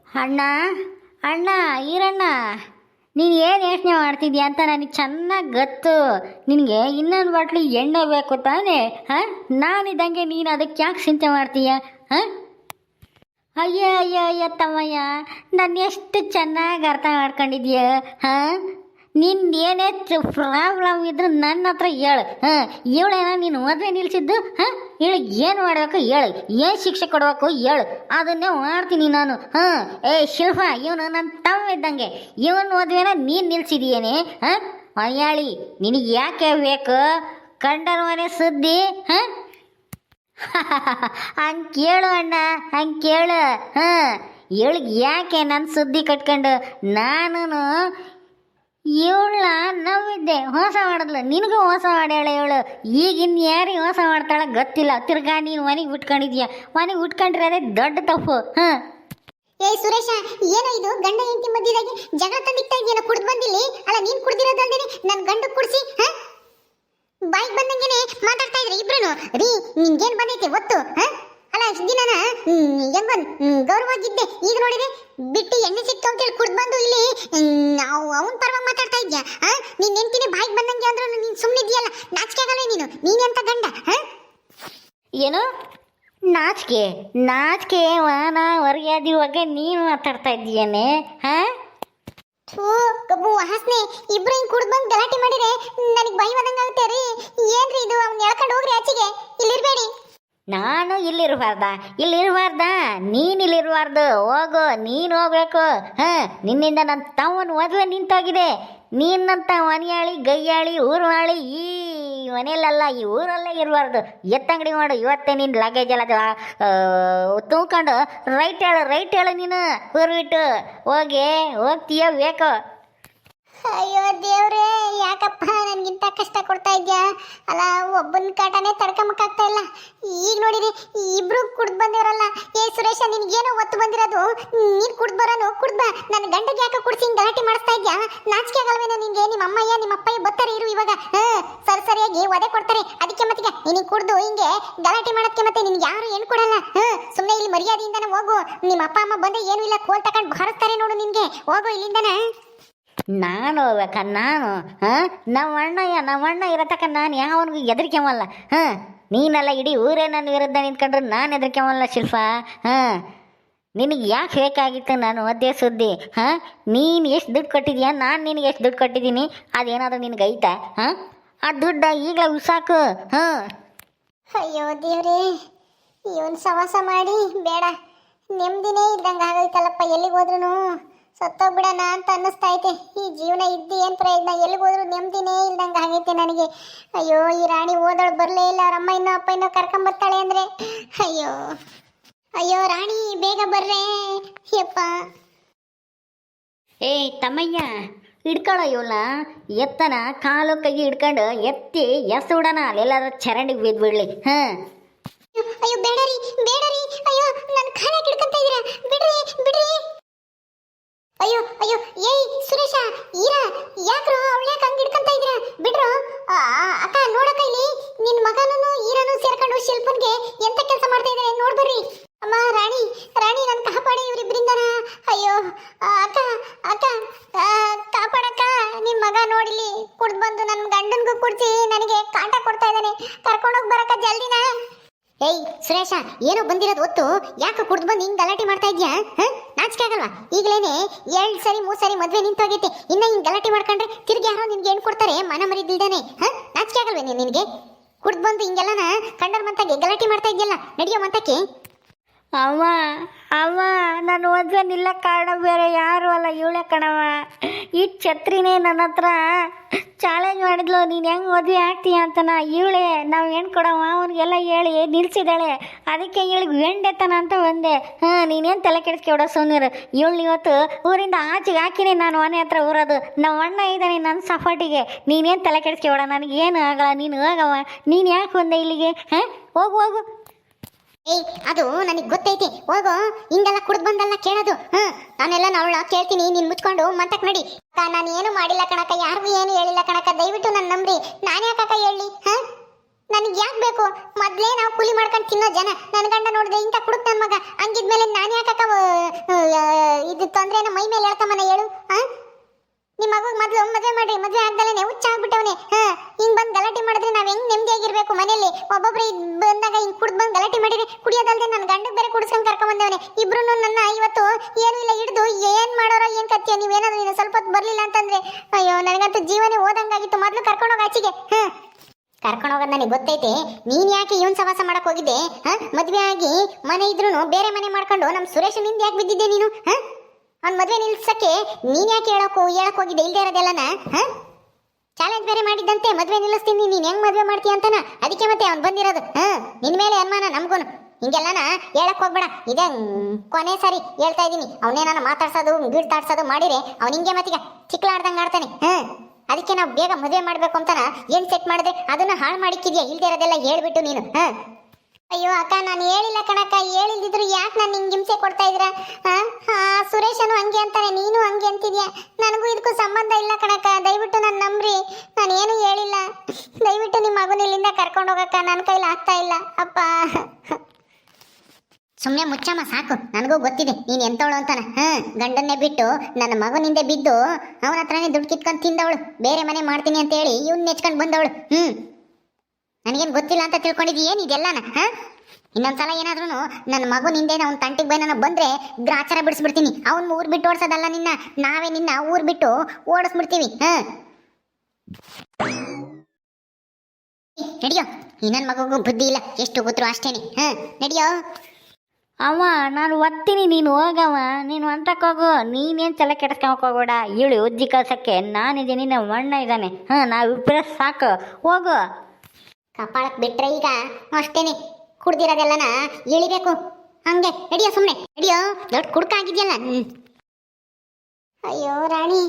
ಅಣ್ಣ ಅಣ್ಣ ಈರಣ್ಣ, ನೀನು ಏನು ಯೋಚನೆ ಮಾಡ್ತಿದ್ಯಾ ಅಂತ ನನಗೆ ಚೆನ್ನಾಗಿ ಗೊತ್ತು. ನಿನಗೆ ಇನ್ನೊಂದು ಬಾಟ್ಲಿ ಎಣ್ಣೆ ಬೇಕು ತಾನೇ? ಹಾಂ, ನಾನಿದ್ದಂಗೆ ನೀನು ಅದಕ್ಕೆ ಯಾಕೆ ಚಿಂತೆ ಮಾಡ್ತೀಯ? ಹಾಂ, ಅಯ್ಯೋ ಅಯ್ಯೋ ಅಯ್ಯೋ ತಮ್ಮಯ್ಯ, ನಾನು ಎಷ್ಟು ಚೆನ್ನಾಗಿ ಅರ್ಥ ಮಾಡ್ಕೊಂಡಿದ್ಯ. ಹಾಂ, ನಿಂದು ಏನೇ ಪ್ರಾಬ್ಲಮ್ ಇದ್ರು ನನ್ನ ಹತ್ರ ಹೇಳು. ಹಾಂ, ಇವಳೇನ ನೀನು ಮದುವೆ ನಿಲ್ಲಿಸಿದ್ದು? ಹಾಂ, ಇವಳಿಗೆ ಏನು ಮಾಡಬೇಕು ಹೇಳು, ಏನು ಶಿಕ್ಷೆ ಕೊಡಬೇಕು ಹೇಳು, ಅದನ್ನೇ ಮಾಡ್ತೀನಿ ನಾನು. ಹಾಂ, ಏ ಶಿಲ್ಪ, ಇವನು ನನ್ನ ತಮ್ಮ ಇದ್ದಂಗೆ, ಇವನು ಮದುವೆನ ನೀನು ನಿಲ್ಸಿದೀಯೇನೆ? ಹಾಂ, ಮಯ್ಯಾಳಿ, ನಿನಗೆ ಯಾಕೆ ಬೇಕು ಕಂಡರ ಮನೆ ಸುದ್ದಿ? ಹಾಂ, ಹಂಗೆ ಕೇಳು ಅಣ್ಣ, ಹಂಗೆ ಕೇಳು. ಹಾಂ, ಇವಳಿಗೆ ಯಾಕೆ ನನ್ನ ಸುದ್ದಿ ಕಟ್ಕೊಂಡು ನಾನು ಇವಳ ನಂಬಿದ್ದೆ, ಮೋಸ ಮಾಡಿದ್ಲು, ನಿನಗೂ ಮೋಸ ಮಾಡ್ಯಾಳೆ ಇವಳು. ಈಗಿನ್ನು ಯಾರಿಗೆ ಮೋಸ ಮಾಡ್ತಾಳೆ ಗೊತ್ತಿಲ್ಲ. ತಿರ್ಗಾ ನೀನು ಮನೆಗೆ ಉಟ್ಕೊಂಡಿದ್ಯಾ, ಮನೆಗೆ ಉಟ್ಕೊಂಡಿರೋದೇ ದೊಡ್ಡ ತಪ್ಪು. ಹಾಂ, ಏ ಸುರೇಶ, ಏನೋ ಇದು ಗಂಡ ಹೆಂಡತಿ ಮಧ್ಯದಾಗೆ ಜಗಳ ತಂದಿಕ್ತಾ ಇದೆಯಲ್ಲ, ಕುಡ್ದು ಬಂದಿಲ್ಲಿ ಅಲ್ಲ, ನೀನು ಕುಡ್ದಿರೋದಲ್ದೇನೆ ನನ್ನ ಗಂಡು ಕುಡಿಸಿ ಬಾಯಿಗೆ ಬಂದಂಗೆನೆ ಮಾತಾಡ್ತಾ ಇದ್ರೆ ಇಬ್ರು. ರೀ, ನಿನ್ಗೇನು ಬಂದೈತೆ ಒತ್ತು? ಅಲ್ಲ, ಇಷ್ಟು ದಿನ ಹೆಂಗೊಂದು ಗೌರವಾಗಿದ್ದೆ, ಈಗ ನೋಡಿದೆ ಬಿಟ್ಟು ಎಣ್ಣೆ ಸಿಕ್ತು ಅಂತೇಳಿ ಕುಡ್ದು ಬಂದು ಇಲ್ಲಿ ಅವನ ಪರವಾಗಿ ಮಾತಾಡ್ತಾ ಇದ್ಯಾ? ನೀನ್ ನೆನ್ತಿನಿ ಬಾಯಿಗೆ ಬಂದಂಗೆ ಅಂದ್ರೂ ನೀನು ಸುಮ್ಮನಿದ್ಯಲ್ಲ, ನಾಚಿಕೆ ಆಗಲ್ವೇ ನೀನೆಂತ ಗಂಡ? ಏನು ನಾಚಿಕೆ? ನಾಚಿಕೆ ವಾನ ಹೊರಗ್ಯಾದಿ ಬಗ್ಗೆ ನೀನು ಮಾತಾಡ್ತಾ ಇದ್ದೀಯೇನೆ? ಹಾಂ, ಥೂ ಕಬ್ಬು ವಾಸನೆ, ಇಬ್ರು ಹಿಂಗೆ ಕುಡ್ದು ಬಂದು ಗಲಾಟೆ ಮಾಡಿದ್ರೆ ನನಗೆ ಭಯ ಬಂದಂಗೆ ಆಗುತ್ತೆ ರೀ. ಏನ್ರಿ ಇದು? ಅವ್ನು ಎಳ್ಕೊಂಡು ಹೋಗ್ರಿ ಆಚೆಗೆ, ಇಲ್ಲಿರ್ಬೇಡಿ. ನಾನು ಇಲ್ಲಿರಬಾರ್ದ? ನೀನು ಇಲ್ಲಿರಬಾರ್ದು, ಹೋಗು, ನೀನು ಹೋಗ್ಬೇಕು. ಹಾಂ, ನಿನ್ನಿಂದ ನನ್ನ ತಮ್ಮನ ಮದುವೆ ನಿಂತೋಗಿದೆ. ನೀನಂತ ಮನೆಯಾಳಿ ಗೈಯಾಳಿ ಊರುವಾಳಿ ಈ ಮನೆಯಲ್ಲ, ಈ ಊರಲ್ಲೇ ಇರಬಾರ್ದು. ಎತ್ತಂಗಡಿ ಮಾಡು, ಇವತ್ತೇ ನಿನ್ನ ಲಗೇಜ್ ಎಲ್ಲ ತೂಕೊಂಡು ರೈಟ್ ಹೇಳು ನೀನು. ಊರು ಬಿಟ್ಟು ಹೋಗ್ತೀಯ ಬೇಕು? ಅಯ್ಯೋ ದೇವ್ರೇ, ಯಾಕಪ್ಪ ನನ್ಗಿಂತ ಕಷ್ಟ ಕೊಡ್ತಾ ಇದ್ಯಾ? ಅಲ್ಲ, ಒಬ್ಬನ ಕಾಟನೇ ತಡ್ಕೊಂಬಕ್ಕಾಗ್ತಾ ಇಲ್ಲ. ಈಗ ನೋಡಿರಿ, ಇಬ್ರು ಕುಡ್ದು ಬಂದಿರಲ್ಲ. ಏ ಸುರೇಶ, ನಿನ್ಗೇನೋ ಒತ್ತು ಬಂದಿರೋದು, ನೀನು ಕುಡ್ದು ಬರೋನು ಕುಡ್ದು ಬಾ. ನನ್ನ ಗಂಡಗೆ ಯಾಕೆ ಕುಡ್ಸಿ ಹಿಂಗೆ ಗಲಾಟೆ ಮಾಡಿಸ್ತಾ ಇದ್ಯಾ? ನಾಚಿಕೆ ಆಗಲ್ವೇನೋ ನಿನ್ಗೆ? ನಿಮ್ಮ ಅಮ್ಮಯ್ಯ ನಿಮ್ಮ ಅಪ್ಪಯ್ಯ ಬರ್ತಾರೆ ಇರು ಇವಾಗ. ಸರಿಯಾಗಿ ಒದೆ ಕೊಡ್ತಾರೆ. ಅದಕ್ಕೆ ಮತ್ತೀಗ ನಿನಗೆ ಕುಡ್ದು ಹಿಂಗೆ ಗಲಾಟೆ ಮಾಡೋದಕ್ಕೆ ಮತ್ತೆ ನಿನ್ಗೆ ಯಾರು ಏನು ಕೊಡಲ್ಲ. ಸುಮ್ಮನೆ ಇಲ್ಲಿ ಮರ್ಯಾದೆಯಿಂದನೇ ಹೋಗು. ನಿಮ್ಮ ಅಪ್ಪ ಅಮ್ಮ ಬಂದ್ರೆ ಏನೂ ಇಲ್ಲ, ಕೋಲ್ ತಗೊಂಡು ಬಾರಿಸ್ತಾರೆ ನೋಡು ನಿನ್ಗೆ. ಹೋಗು ಇಲ್ಲಿಂದನೇ. ನಾನು ಹೋಗ್ಬೇಕ? ನಾನು ನಮ್ಮ ಅಣ್ಣ ಇರತಕ್ಕ ನಾನು ಯಾವನಿಗೂ ಹೆದರಿಕೆವಲ್ಲ. ಹಾಂ, ನೀನೆಲ್ಲ ಇಡೀ ಊರೇ ನನ್ನ ವಿರುದ್ಧ ನಿಂತ್ಕೊಂಡ್ರೆ ನಾನು ಹೆದರಿಕೆವಲ್ಲ ಶಿಲ್ಪ. ಹಾಂ, ನಿನಗೆ ಯಾಕೆ ಬೇಕಾಗಿತ್ತು ನಾನು ಮಧ್ಯೆ ಸುದ್ದಿ? ಹಾಂ, ನೀನು ಎಷ್ಟು ದುಡ್ಡು ಕೊಟ್ಟಿದ್ಯಾ, ನಾನು ನಿನಗೆ ಎಷ್ಟು ದುಡ್ಡು ಕೊಟ್ಟಿದ್ದೀನಿ, ಅದೇನಾದರೂ ನಿನಗೆ ಐತಾ? ಹಾಂ, ಆ ದುಡ್ಡು ಈಗಲೇ ಉಸಾಕು. ಹಾಂ, ಅಯ್ಯೋ ದೇವ್ರೇ, ಇವನು ಸವಾಸ ಮಾಡಿ ಬೇಡ, ನೆಮ್ಮದಿನೇ ಇದ್ದಂಗೆ ಆಗೈತಲ್ಲಪ್ಪ. ಎಲ್ಲಿಗೆ ಹೋದ್ರೂ ಸತ್ತೋಗ್ಬಿಡೋಣ ಅಂತ ಅನ್ನಿಸ್ತಾ ಐತೆ. ಈ ಜೀವನ ಇದ್ದು ಏನು ಪ್ರಯೋಜನ? ಎಲ್ಲಿಗೆ ಹೋದ್ರು ನೆಮ್ಮದಿನೇ ಇಲ್ದಂಗೆ ಆಗೈತೆ ನನಗೆ. ಅಯ್ಯೋ, ಈ ರಾಣಿ ಓದೋಳು ಬರಲೇ ಇಲ್ಲ. ಅವ್ರ ಅಮ್ಮ ಇನ್ನೂ ಅಪ್ಪ ಇನ್ನೂ ಕರ್ಕೊಂಬರ್ತಾಳೆ ಅಂದರೆ ಅಯ್ಯೋ ಅಯ್ಯೋ ರಾಣಿ, ಬೇಗ ಬರ್ರೇ ಯಪ್ಪ. ಏಯ್ ತಮ್ಮಯ್ಯ, ಹಿಡ್ಕೊಳ್ಳೋ ಇವನ್ನ. ಎತ್ತನ ಕಾಲು ಕೈ ಹಿಡ್ಕೊಂಡು ಎತ್ತಿ ಬಿಡೋಣ, ಅಲ್ಲೆಲ್ಲಾದ್ರೂ ಚರಂಡಿಗೆ ಬಿದ್ದುಬಿಡ್ಲಿ. ಹಾಂ, ಅಯ್ಯೋ ಬೇಡರಿ, ಅಯ್ಯೋ ನನ್ನ ಕಾಲ ಹಿಡ್ಕೊಂತ ಇದ್ದೀರಾ, ಬಿಡ್ರಿ. ಅಯ್ಯೋ ಏಯ್ ಸುರೇಶ, ಈರಾ, ಯಾಕ್ರೋ ಅವಳು ಯಾಕೆ ಹಂಗೆ ಹಿಡ್ಕೊಂತ ಇದ್ದೀರಾ? ಬಿಡ್ರು. ಅಕ್ಕ ನೋಡಕ್ಕ, ಇಲ್ಲಿ ನಿನ್ನ ಮಗನೂ ಈರನು ಸೇರ್ಕೊಂಡು ಶಿಲ್ಪನ್ಗೆ ಎಂತ ಕೆಲಸ ಮಾಡ್ತಾ ಇದ್ದಾರೆ ನೋಡ್ಬರ್ರಿ. ಅಮ್ಮ ರಾಣಿ, ನನ್ನ ಕಾಪಾಡಿ ಇವರಿಬ್ಬರಿಂದನ. ಅಯ್ಯೋ ಅಕ್ಕ ಕಾಪಾಡಕ್ಕ. ನಿನ್ನ ಮಗ ನೋಡಿಲಿ ಕುಡ್ದು ಬಂದು ನನ್ನ ಗಂಡನ್ಗೂ ಕುಡ್ಸಿ ನನಗೆ ಕಾಟ ಕೊಡ್ತಾ ಇದ್ದಾನೆ. ಕರ್ಕೊಂಡೋಗಿ ಬರಕ್ಕ ಜಲ್ದಿನ. ಏಯ್ ಸುರೇಶ, ಏನೋ ಬಂದಿರೋದು ಹೊತ್ತು ಯಾಕೆ ಕುಡ್ದು ಬಂದು ಹಿಂಗೆ ಗಲಾಟೆ ಮಾಡ್ತಾ ಇದ್ಯಾ? ನಾಚಿಕೆ ಆಗಲ್ವಾ? ಈಗಲೇನೆ 2 ಸರಿ 3 ಸರಿ ಮದುವೆ ನಿಂತೋಗೈತೆ, ಇನ್ನ ಹಿಂಗೆ ಗಲಾಟೆ ಮಾಡ್ಕೊಂಡ್ರೆ ತಿರ್ಗಿ ಯಾರೋ ನಿನ್ಗೆ ಏನು ಕೊಡ್ತಾರೆ? ಮನ ಮರಿದಿಲ್ದಾನೆ. ನಾಚಿಕೆ ಆಗಲ್ವೇ ನಿನಗೆ? ಕುಡ್ದು ಬಂದು ಹಿಂಗೆಲ್ಲನ ಕಂಡರ್ ಮಂತಾಗೆ ಗಲಾಟೆ ಮಾಡ್ತಾ ಇದೆಯಲ್ಲ, ನಡೆಯೋ ಮಂತಕ್ಕೆ. ಅವ ನಾನು ಮದುವೆ ನಿಲ್ಲ ಕಾರಣ ಬೇರೆ ಯಾರು ಅಲ್ಲ, ಇವಳೆ ಕಣವ. ಈ ಛತ್ರಿನೇ ನನ್ನ ಹತ್ರ ಚಾಲೆಂಜ್ ಮಾಡಿದ್ಲು, ನೀನು ಹೆಂಗೆ ಮದುವೆ ಆಗ್ತೀಯ ಅಂತನ. ಇವಳೆ ನಾವು ಹೆಣ್ಣು ಕೊಡವ ಅವನಿಗೆಲ್ಲ ಹೇಳಿ ನಿಲ್ಸಿದ್ದಾಳೆ. ಅದಕ್ಕೆ ಇವಳಿಗೆ ವೆಂಡೆತನ ಅಂತ ಬಂದೆ. ನೀನೇನು ತಲೆ ಕೆಡಿಸ್ಕೊಡೋ ಸುಮ್ಮನಿರು. ಇವಳು ಇವತ್ತು ಊರಿಂದ ಆಚೆಗೆ ಹಾಕಿನಿ ನಾನು ಮನೆ ಹತ್ರ ಊರೋದು. ನಮ್ಮ ಅಣ್ಣ ಇದ್ದಾನೆ ನನ್ನ ಸಪೋರ್ಟಿಗೆ. ನೀನೇನು ತಲೆ ಕೆಡಿಸ್ಕೊಡ, ನನಗೇನು ಆಗಲ್ಲ. ನೀನು ಹೋಗವ, ನೀನು ಯಾಕೆ ಬಂದೆ ಇಲ್ಲಿಗೆ? ಹೋಗು. ಏಯ್, ಅದು ನನಗೆ ಗೊತ್ತೈತಿ. ಹೋಗೋ, ಹಿಂಗೆಲ್ಲ ಕುಡ್ದು ಬಂದಲ್ಲ ಕೇಳೋದು. ನಾನೆಲ್ಲ ಅವಳ ಕೇಳ್ತೀನಿ, ನೀನು ಮುಚ್ಕೊಂಡು ಮಂತಕ್ಕೆ ನಡಿ. ನಾನು ಏನು ಮಾಡಿಲ್ಲ ಕಣಕ್ಕ, ಯಾರಿಗೂ ಏನು ಹೇಳಿಲ್ಲ ಕಣಕ್ಕ, ದಯವಿಟ್ಟು ನನ್ನ ನಂಬ್ರಿ. ನಾನು ಯಾಕಕ್ಕ ಹೇಳಿ? ನನಗೆ ಯಾಕೆ ಬೇಕು? ಮೊದಲೇ ನಾವು ಕೂಲಿ ಮಾಡ್ಕೊಂಡು ತಿನ್ನೋ ಜನ. ನನ್ನ ಗಂಡ ನೋಡಿದ್ರೆ ಇಂಥ ಕುಡುಕ್ ನನ್ನ ಮಗ, ಹಂಗಿದ್ಮೇಲೆ ನಾನು ಯಾಕಕ್ಕ ತೊಂದ್ರೆನ ಮೈ ಮೇಲೆ ಹೇಳ್ಕೊಂಬನ ಹೇಳು ಆ ನಿಮ್ಮ ಮಗುಗ್ ಮೊದ್ಲು ಮದ್ವೆ ಮಾಡ್ರಿ, ಮದ್ವೆ ಆಗ್ದಲೇನೆ ಹುಚ್ಚ ಆಗ್ಬಿಟ್ಟವನೆ. ಹಿಂಗ್ ಬಂದ್ ಗಲಾಟೆ ಮಾಡಿದ್ರೆ ನಾವ್ ಹೆಂಗ್ ನೆಮ್ಮದಿಯಾಗಿರ್ಬೇಕು ಮನೇಲಿ? ಒಬ್ಬೊಬ್ರು ಬಂದಾಗ ಹಿಂಗ್ ಕುಡ್ದ್ ಬಂದ್ ಗಲಾಟೆ ಮಾಡಿದ್ರೆ ಕುಡಿಯೋದಲ್ದೆ ನನ್ನ ಗಂಡಗ್ ಬೇರೆ ಕುಡಿಸ್ಕೊಂಡ್ ಕರ್ಕೊಂಡ್ ಬಂದವನೆ. ಇಬ್ರು ನನ್ನ ಇವತ್ತು ಏನು ಇಲ್ಲ ಹಿಡ್ದು ಏನ್ ಮಾಡೋರೋ ಏನ್ ಕತ್ತೀಯ, ನೀವೇನಾದ್ರೂ ಇನ್ನು ಸ್ವಲ್ಪ ಹೊತ್ತು ಬರ್ಲಿಲ್ಲ ಅಂತಂದ್ರೆ ಅಯ್ಯೋ ನನಗಂತೂ ಜೀವನೇ ಹೋದಂಗಾಗಿತ್ತು. ಮೊದ್ಲು ಕರ್ಕೊಂಡೋಗ ಆಚೆಗೆ. ಕರ್ಕೊಂಡೋಗೋದ್ ನನಗೆ ಗೊತ್ತೈತೆ. ನೀನ್ ಯಾಕೆ ಇವನ್ ಸವಾಸ ಮಾಡಕ್ ಹೋಗಿದ್ದೆ? ಮದ್ವೆ ಆಗಿ ಮನೆ ಇದ್ರೂನು ಬೇರೆ ಮನೆ ಮಾಡ್ಕೊಂಡು ನಮ್ ಸುರೇಶ್ ನಿಂದ ಯಾಕೆ ಬಿದ್ದಿದ್ದೆ ನೀನು? ಅವ್ನ್ ಮದ್ವೆ ನಿಲ್ಸಕ್ಕೆ ನೀನ್ ಯಾಕೆ ಹೇಳಕ್ ಹೋಗಿದ್ದೆ ಇಲ್ದೇ ಇರೋದೆಲ್ಲನ? ಚಾಲೆಂಜ್ ಬೇರೆ ಮಾಡಿದ್ದಂತೆ ಮದ್ವೆ ನಿಲ್ಲಿಸ್ತೀನಿ, ನೀನ್ ಹೆಂಗ್ ಮದ್ವೆ ಮಾಡ್ತೀಯ ಅಂತನ. ಅದಕ್ಕೆ ಮತ್ತೆ ಅವ್ನ್ ಬಂದಿರೋದು. ನಿನ್ ಮೇಲೆ ಅನುಮಾನ ನಮ್ಗೂನು. ಹಿಂಗೆಲ್ಲನ ಹೇಳಕ್ ಹೋಗ್ಬೇಡ. ಇದೇ ಕೊನೆ ಸಾರಿ ಹೇಳ್ತಾ ಇದೀನಿ. ಅವನೇನ ಮಾತಾಡ್ಸೋದು ಗೀಡ್ತಾಡ್ಸೋದು ಮಾಡಿದ್ರೆ ಅವ್ನ ಹಿಂಗೆ ಮತ್ತೀಗ ಚಿಕ್ಲಾಡ್ದಂಗ್ ಆಡ್ತಾನೆ. ಅದಕ್ಕೆ ನಾವು ಬೇಗ ಮದುವೆ ಮಾಡ್ಬೇಕು ಅಂತಾನ ಏನ್ ಸೆಟ್ ಮಾಡಿದೆ ಅದನ್ನ ಹಾಳು ಮಾಡಿಕ್ಕಿದ್ಯಾ ಇಲ್ದೇ ಇರೋದೆಲ್ಲ ಹೇಳ್ಬಿಟ್ಟು ನೀನು. ಅಯ್ಯೋ ಅಕ್ಕ, ನಾನು ಹೇಳಿಲ್ಲ ಕಣಕ್ಕ. ಹೇಳಿದ್ರು ಯಾಕೆ ನಾನು ಹಿಂಗೆ ಹಿಂಸೆ ಕೊಡ್ತಾ ಇದ್ರ? ಸುರೇಶನು ಹಂಗೆ ಅಂತಾನೆ, ನೀನು ಹಂಗೆ ಅಂತಿದ್ಯಾ. ನನಗೂ ಇದಕ್ಕೂ ಸಂಬಂಧ ಇಲ್ಲ ಕಣಕ್ಕ. ದಯವಿಟ್ಟು ನಾನು ನಂಬ್ರಿ. ನಾನು ಏನು ಹೇಳಿಲ್ಲ. ದಯವಿಟ್ಟು ನಿಮ್ಮ ಮಗುನ ಇಲ್ಲಿಂದ ಕರ್ಕೊಂಡು ಹೋಗಕ್ಕ. ನನ್ನ ಕೈಲಿ ಆಗ್ತಾ ಇಲ್ಲ ಅಪ್ಪ. ಸುಮ್ಮನೆ ಮುಚ್ಚಮ್ಮ ಸಾಕು. ನನಗೂ ಗೊತ್ತಿದೆ ನೀನು ಎಂತವಳು ಅಂತಾನ. ಗಂಡನ್ನೇ ಬಿಟ್ಟು ನನ್ನ ಮಗನಿಂದೆ ಬಿದ್ದು ಅವನ ಹತ್ರನೇ ದುಡ್ಡು ಕಿತ್ಕೊಂಡು ತಿಂದವಳು. ಬೇರೆ ಮನೆ ಮಾಡ್ತೀನಿ ಅಂತ ಹೇಳಿ ಇವ್ನ ನೆಚ್ಕೊಂಡು ಬಂದವಳು. ನನಗೇನು ಗೊತ್ತಿಲ್ಲ ಅಂತ ತಿಳ್ಕೊಂಡಿದ್ದೀ ಏನಿದೆಲ್ಲನ? ಇನ್ನೊಂದ್ಸಲ ಏನಾದ್ರೂ ನನ್ನ ಮಗುನಿಂದೆ ಅವ್ನ ತಂಟಿಗೆ ಬೈ ನಾನು ಬಂದ್ರೆ ಗ್ರಾಚಾರ ಬಿಡಿಸ್ಬಿಡ್ತೀನಿ. ಅವ್ನ ಊರ್ ಬಿಟ್ಟು ಓಡಿಸೋದಲ್ಲ ನಿನ್ನ, ನಾವೇ ನಿನ್ನ ಊರ್ ಬಿಟ್ಟು ಓಡಿಸ್ಬಿಡ್ತೀವಿ. ನಡಿಯೋ. ಈ ನನ್ನ ಮಗುಗೂ ಬುದ್ಧಿ ಇಲ್ಲ, ಎಷ್ಟು ಗೊತ್ತರು ಅಷ್ಟೇನೆ. ನಡಿಯೋ. ಅವ ನಾನು ಒತ್ತೀನಿ, ನೀನು ಹೋಗವ. ನೀನು ಅಂತಕ್ಕೋಗು. ನೀನೇನು ತಲೆ ಕೆಡಿಸ್ಕೊಂಬಕ್ ಹೋಗ್ಬೇಡ. ಇಳು ಉಜ್ಜಿ ಕಳ್ಸಕ್ಕೆ ನಾನಿದ್ದೀನಿ, ನಮ್ಮ ಅಣ್ಣ ಇದ್ದಾನೆ. ನಾವಿಬ್ಬರೇ ಸಾಕು, ಹೋಗು. ಕಪಾಳಕ್ ಬಿಟ್ರೆ ಈಗ ಅಷ್ಟೇನೆ. ಕುಡ್ದಿರೋದೆಲ್ಲನ ಇಳಿಬೇಕು ಹಂಗೆ. ನಡಿಯೋ, ಸುಮ್ಮನೆ ನಡಿಯೋ. ದೊಡ್ಡ ಕುಡ್ಕ ಆಗಿದ್ಯಲ್ಲ. ಅಯ್ಯೋ ರಾಣಿ,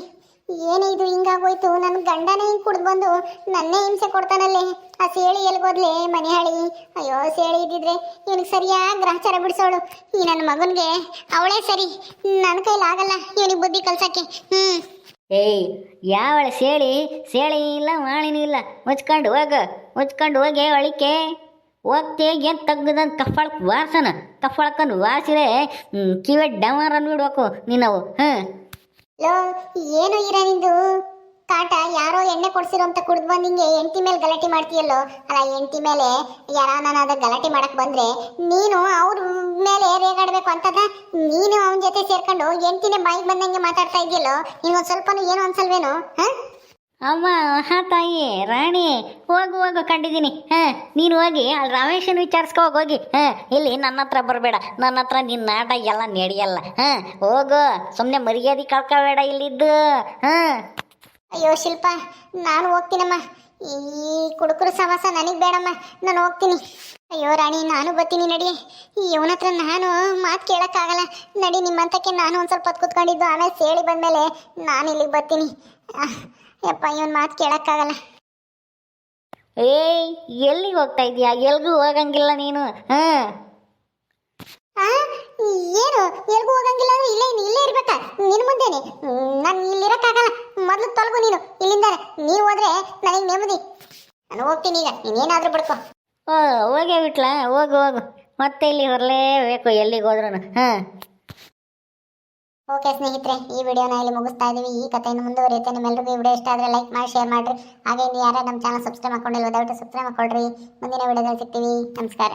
ಏನೇ ಇದು ಹಿಂಗಾಗೋಯ್ತು? ನನ್ನ ಗಂಡನೇ ಹಿಂಗೆ ಕುಡ್ದು ಬಂದು ನನ್ನೇ ಹಿಂಸೆ ಕೊಡ್ತಾನಲ್ಲೇ. ಆ ಸೇಳಿ ಎಲ್ಗೋದ್ಲೆ ಮನೆ ಹಾಳಿ. ಅಯ್ಯೋ, ಸೇಳಿ ಇದ್ದಿದ್ರೆ ಇವನಿಗೆ ಸರಿಯಾಗಿ ಗ್ರಹಚಾರ ಬಿಡಿಸೋಳು. ಈ ನನ್ನ ಮಗನಿಗೆ ಅವಳೇ ಸರಿ. ನನ್ನ ಕೈಲಾಗಲ್ಲ ಇವನಿಗೆ ಬುದ್ಧಿ ಕಲ್ಸಕ್ಕೆ. ಏಯ್, ಯಾವಳೆ ಸೇಳಿ ಇಲ್ಲ, ಮಾಳಿನೂ ಇಲ್ಲ. ಮುಚ್ಕೊಂಡು ಹೋಗಿ ಅಳಿಕೆ ಹೋಗ್ತೇ. ಏನು ತೆಗ್ದಂತ ಕಫಾಳಕ್ಕೆ ವಾಸನ. ಕಫಾಳಕ್ಕನ್ನು ವಾಸಿರೆ ಕಿವೆ ಡಮರ್ ಅಂದ್ಬಿಡ್ಬೇಕು ನೀನವು. ಲೋ, ಏನು ಇರ ನಿಂದು ಕಾಟ? ಯಾರೋ ಎಣ್ಣೆ ಕೊಡ್ಸಿರೋ ಅಂತ ಕುಡ್ದು ಬಂದಿಂಗೆ ಎಂಟಿ ಮೇಲೆ ಗಲಾಟೆ ಮಾಡ್ತೀಯಲ್ಲೋ. ಅಲ್ಲ, ಎಂಟಿ ಮೇಲೆ ಯಾರನಾದ ಗಲಾಟೆ ಮಾಡಕ್ ಬಂದ್ರೆ ನೀನು ಅವ್ರ ಮೇಲೆ ರೇಗಾಡ್ಬೇಕು ಅಂತದ. ನೀನು ಅವನ ಜೊತೆ ಸೇರ್ಕೊಂಡು ಎಂಟಿನೇ ಬಾಯಿಗೆ ಬಂದಂಗೆ ಮಾತಾಡ್ತಾ ಇದೆಯಲ್ಲೋ. ನಿನ್ಗೊಂದು ಸ್ವಲ್ಪನೂ ಏನು ಅನ್ಸಲ್ವೇನು? ಅಮ್ಮ, ತಾಯಿ ರಾಣಿ, ಹೋಗು ಕಂಡಿದ್ದೀನಿ. ನೀನು ಹೋಗಿ ಅಲ್ಲಿ ರಮೇಶನ್ ವಿಚಾರಿಸ್ಕೊ ಹೋಗಿ. ಇಲ್ಲಿ ನನ್ನ ಹತ್ರ ಬರಬೇಡ. ನನ್ನ ಹತ್ರ ನಿನ್ನ ನಾಟ ಎಲ್ಲ ನಡೆಯಲ್ಲ. ಹೋಗು, ಸುಮ್ಮನೆ ಮರ್ಯಾದೆ ಕಳ್ಕೊಬೇಡ ಇಲ್ಲಿದ್ದು. ಅಯ್ಯೋ ಶಿಲ್ಪ, ನಾನು ಹೋಗ್ತೀನಮ್ಮ. ಈ ಕುಡುಕರು ಸವಾಸ ನನಗೆ ಬೇಡಮ್ಮ, ನಾನು ಹೋಗ್ತೀನಿ. ಅಯ್ಯೋ ರಾಣಿ, ನಾನು ಬರ್ತೀನಿ ನಡಿ. ಇವನ ಹತ್ರ ನಾನು ಮಾತು ಕೇಳೋಕ್ಕಾಗಲ್ಲ. ನಡಿ, ನಿಮ್ಮಂತಕ್ಕೆ ನಾನು ಒಂದು ಸ್ವಲ್ಪ ಹೊತ್ತು ಕೂತ್ಕೊಂಡಿದ್ದು. ಆಮೇಲೆ ಸೇಳಿ ಬಂದಮೇಲೆ ನಾನು ಇಲ್ಲಿಗೆ ಬರ್ತೀನಿ. ಯಪ್ಪ, ಇವನ್ ಮಾತು ಕೇಳೋಕ್ಕಾಗಲ್ಲ. ಏಯ್, ಎಲ್ಲಿಗೆ ಹೋಗ್ತಾ ಇದೀಯಾ? ಎಲ್ಗೂ ಹೋಗಂಗಿಲ್ಲ ನೀನು. ಏನು ಎಲ್ಗೂ ಹೋಗಂಗಿಲ್ಲ ಅಂದ್ರೆ ಇಲ್ಲೇ ಇರ್ಬೇಕಾ? ನಿನ್ ಮುಂದೆನೆ ನಾನು ಇಲ್ಲಿರಕ್ಕಾಗಲ್ಲ. ಮೊದ್ಲು ತೊಲಗು ನೀನು ಇಲ್ಲಿಂದ. ನೀವು ಹೋದ್ರೆ ನನಗೆ ನೆಮ್ಮದಿ. ನಾನು ಹೋಗ್ತೀನಿ ಈಗ, ನೀನೇನಾದ್ರೂ ಬಿಡ್ಕೊ. ಹೋಗೇ ಬಿಟ್ಲಾ? ಹೋಗು. ಮತ್ತೆ ಇಲ್ಲಿ ಹೊರಲೇಬೇಕು ಎಲ್ಲಿಗೆ ಹೋದ್ರೂ. ಓಕೆ ಸ್ನೇಹಿತರೆ, ಈ ವಿಡಿಯೋನ ಇಲ್ಲಿ ಮುಗಿಸ್ತಾ ಇದೀವಿ. ಈ ಕಥೆಯನ್ನು ಮುಂದುವರಿಯುತ್ತೆ. ನಿಮ್ಮೆಲ್ಲರಿಗೂ ಈ ವಿಡಿಯೋ ಇಷ್ಟ ಆದರೆ ಲೈಕ್ ಮಾಡಿ, ಶೇರ್ ಮಾಡಿರಿ. ಹಾಗೆ ನೀವು ಯಾರು ನಮ್ಮ ಚಾನಲ್ ಸಬ್ಸ್ಕ್ರೈಬ್ ಮಾಡ್ಕೊಂಡಿಲ್ಲ, ದಯವಿಟ್ಟು ಸಬ್ಸ್ಕ್ರೈಬ್ ಮಾಡ್ಕೊಳ್ರಿ. ಮುಂದಿನ ವಿಡಿಯೋದಲ್ಲಿ ಸಿಗ್ತೀವಿ. ನಮಸ್ಕಾರ.